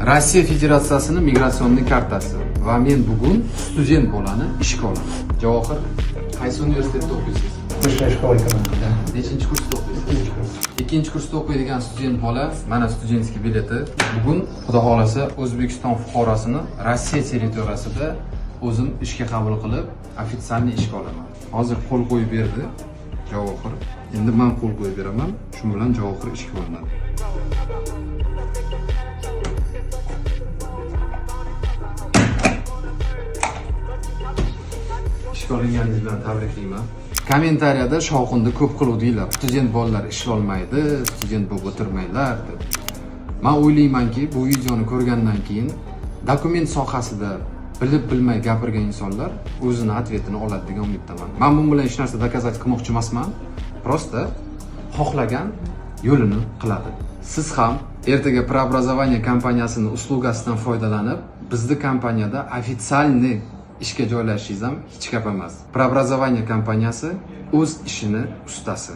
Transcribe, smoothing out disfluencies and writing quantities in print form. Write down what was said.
Rossiya Federatsiyasining migratsion kartasi va men bugun student bolani ishga olaman. Javohir, qaysi universitetda o'qiysiz? Nechinchi kursda o'qiysiz? Ikkinchi kursda o'qiydigan student bola, mana studentskiy bileti. Bugun xudo xolasa O'zbekiston fuqarosini Rossiya territoriyasida o'zim ishga qabul qilib, ofitsialniy ishga olaman. Hozir qo'l qo'yib berdi Javohir. Endi men qo'l qo'yib beraman. Shu bilan Javohir ishga olinadi. Ishga olinganingiz bilan tabriklayman. Kommentariyada shovqinni ko'p qiluvdinglar. Student bolalar ishlay olmaydi, student bo'lib o'tirmaylar deb. Men o'ylaymanki, bu videoni ko'rgandan keyin dokument sohasida bilib-bilmay gapirgan insonlar o'zini ответini oladi degan umiddaman. Men bu bilan hech narsa dokazat qilmoqchi emasman. Prosta xohlagan yo'lini qiladi. Siz ham ertaga Preobrazovание kompaniyasining uslugasidan foydalanib, bizning kompaniyada ofitsialniy ishga joylashishingiz ham hech gap emas. Preobrazovание kompaniyasi o'z ishini ustasi.